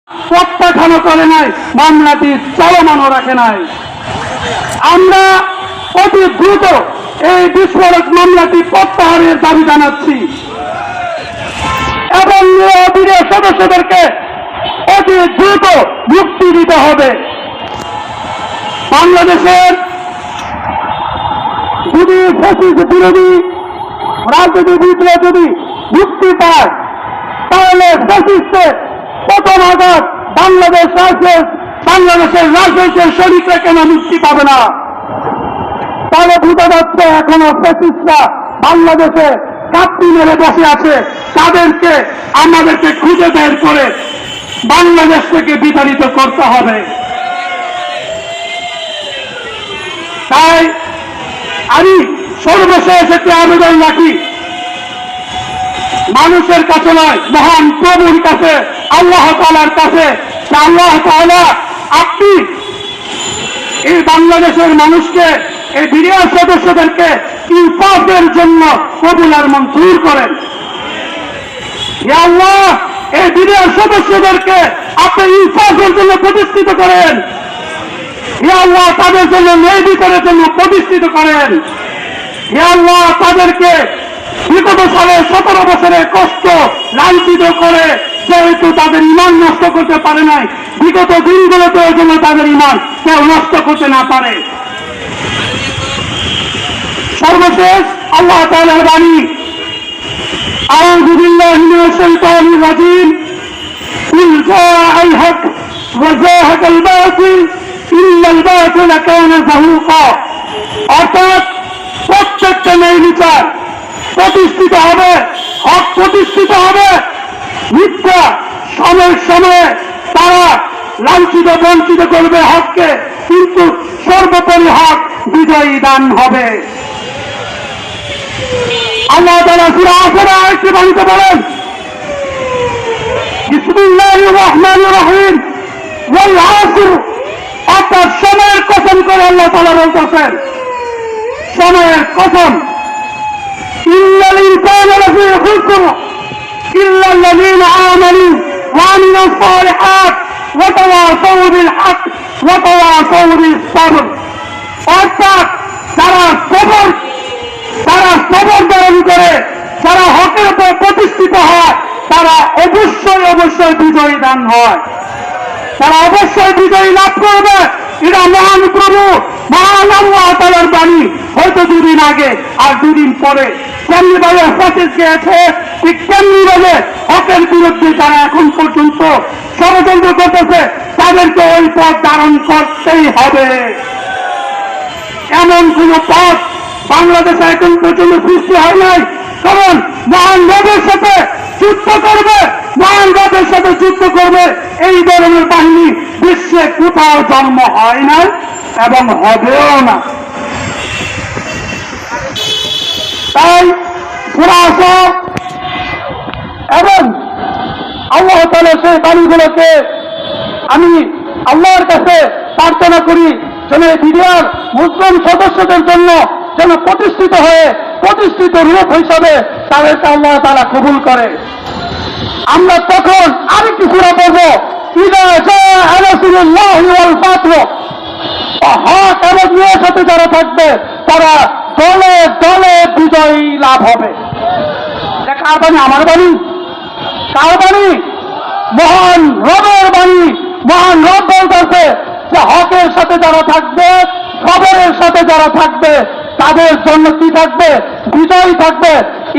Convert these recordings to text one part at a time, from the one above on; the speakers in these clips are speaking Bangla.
প্রত্যাখ্যান করে নাই, মামলাটি চলমানও রাখে নাই। আমরা অতি দ্রুত এই বিস্ফোরক মামলাটি প্রত্যাহারের দাবি জানাচ্ছি এবং বিডিআর সদস্যদেরকে অতি দ্রুত মুক্তি দিতে হবে। বাংলাদেশের যদি ফ্যাসিস্ট বিরোধী রাজনীতিবিদরা যদি মুক্তি পায়, তাহলে ফ্যাসিস্টের প্রথম আঘাত বাংলাদেশের রাজনৈতিক শরীরটা কেন মুক্তি পাবে না? তাহলে বোঝা যাচ্ছে এখনো ফ্যাসিস্টরা বাংলাদেশে কাপ্পি মেরে বসে আছে। তাদেরকে আমাদেরকে খুঁজে বের করে বাংলাদেশ থেকে বিতাড়িত করতে হবে। তাই আমি সর্বশেষ একটি আবেদন রাখি, মানুষের কাছে নয়, মহান প্রভুর কাছে, আল্লাহ তাআলার কাছে। আল্লাহ তাআলা আপনি এই বাংলাদেশের মানুষকে, এই বিডিআর সদস্যদেরকে ইনসাফের জন্য কবুল আর মঞ্জুর করেন। ইয়া আল্লাহ, এই বিডিআর সদস্যদেরকে আপনি ইনসাফের জন্য প্রতিষ্ঠিত করেন। ইয়া আল্লাহ, তাদের জন্য ন্যায় বিচারের জন্য প্রতিষ্ঠিত করেন। ইয়া আল্লাহ, তাদেরকে বিগত সালে 17 বছরের কষ্ট লাঞ্ছিত করে যেহেতু তাদের ইমান নষ্ট করতে পারে নাই, বিগত দিনগুলোতে ওই জন্য তাদের ইমান কেউ নষ্ট করতে না পারে। সর্বশেষ আল্লাহ তাআলার বাণী, আউযু বিল্লাহি মিনাশ শাইতানির রাজীম, কুল জাআল হক ওয়া যাহাকাল বাতিল ইন্নাল বাতিলা কানা যাহুকা। অর্থাৎ প্রত্যেকটা ন্যায় বিচার প্রতিষ্ঠিত হবে, হক প্রতিষ্ঠিত হবে। মিথ্যা সময়ের সময়ে তারা লাঞ্ছিত বঞ্চিত করবে হককে, কিন্তু সর্বোপরি হক বিজয়ী দান হবে। আল্লাহ তাআলা সূরা আশরা আয়াতে বলতে বলেন, বিসমিল্লাহির রহমানির রহিম, ওয়াল আসর। অর্থাৎ সময়ের কসম করে আল্লাহ তাআলা বলতেছেন, সময়ের কসম, ইন্নাল ইনসানা লাফী খুসর ইল্লাল্লাযীনা আমানু ওয়া আমিলুস সালিহাত ওয়া তাওয়াসাউ বিল হক ওয়া তাওয়াসাউ বিস সাবর। অর্থাৎ যারা সবর ধারণ করে, যারা হকের উপর প্রতিষ্ঠিত হয়, তারা অবশ্যই বিজয়ী দান হয়, তারা অবশ্যই বিজয়ী লাভ করবে। এটা মহান প্রভু, মহান আল্লাহ তাআলার বাণী। হয়তো দুদিন আগে আর দুদিন পরে কেমনি ভাবে ফসিস গিয়েছে, ঠিক তেমনি ভাবে হকের বিরুদ্ধে যারা এখন পর্যন্ত ষড়যন্ত্র করতেছে, তাদেরকে ওই পথ ধারণ করতেই হবে। এমন কোন পথ বাংলাদেশে এখন পর্যন্ত সৃষ্টি হয় নাই। কারণ মহান রবের সাথে যুদ্ধ করবে, মহান রবের সাথে যুদ্ধ করবে, এই ধরনের বাহিনী বিশ্বে কোথাও জন্ম হয় না এবং হবেও না। তাই সূরা আশর এবং আল্লাহ তাআলা সেই বাণীগুলোকে আমি আল্লাহর কাছে প্রার্থনা করি যেন বিডিআর মুসলিম সদস্যদের জন্য যেন প্রতিষ্ঠিত রূপ হিসাবে তাদেরকে আল্লাহ তাআলা কবুল করে। আমরা তখন আরেকটি সূরা পড়ব, ইযা জাআ নাসরুল্লাহি ওয়াল ফাতহ। হক এবং ন্যায়ের সাথে যারা থাকবে, তারা দলে দলে বিজয়ী লাভ হবে। এটা কার বাণী? আমার বাণী? কার বাণী? মহান রবের বাণী। মহান রব বলতেছে যে হকের সাথে যারা থাকবে, খবরের সাথে যারা থাকবে, তাদের জন্য কি থাকবে? বিজয়ী থাকবে।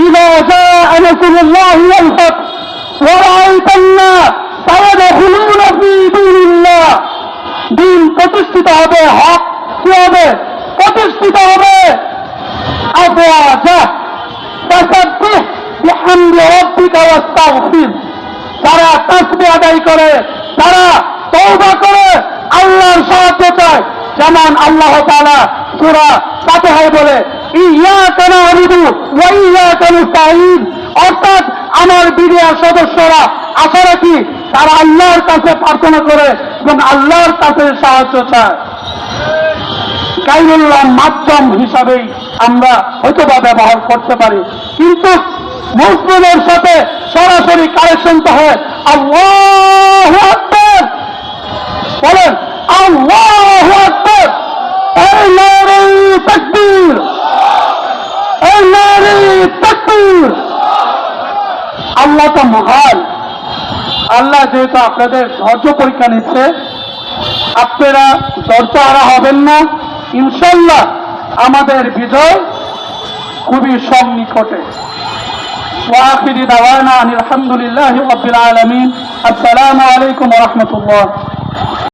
ইযা জাআ নাসরুল্লাহি ওয়াল ফাতহ ওয়া রাআইতান নাস ইয়াদখুলুনা ফী দীনিল্লাহ। দিন প্রতিষ্ঠিত হবে, হক কি হবে? প্রতিষ্ঠিত হবে। আফওয়াজা ফাসাব্বিহ বিহামদি রাব্বিকা ওয়াস্তাগফির। যারা তাসবিহ আদায় করে, যারা তওবা করে, আল্লাহর সাহায্য চায়, যেমন আল্লাহ তাআলা সূরা ফাতিহায় বলে, ইয়াকা না'বুদু ওয়া ইয়াকা নাস্তাঈন। অর্থাৎ আমার বিডিআর সদস্যরা আশা রাখি তারা আল্লাহর কাছে প্রার্থনা করে এবং আল্লাহর কাছে সাহায্য চায়। গায়রুল্লাহ মাধ্যম হিসাবেই আমরা হয়তোবা ব্যবহার করতে পারি, কিন্তু মুসলিমের সাথে সরাসরি কানেকশন তো হয়। আল্লাহু আকবার। তাকবীর। আল্লাহ তো মহান। আল্লাহ যেহেতু আপনাদের ধৈর্য পরীক্ষা নিচ্ছে, আপনারা ধৈর্য হারা হবেন না। ইনশাল্লাহ আমাদের বিজয় খুবই সন্নিকটে। ওয়া আখিরি দাওয়ানা আনিল হামদুলিল্লাহি রাব্বিল আলামিন। আসসালামু আলাইকুম ওয়া রাহমাতুল্লাহ।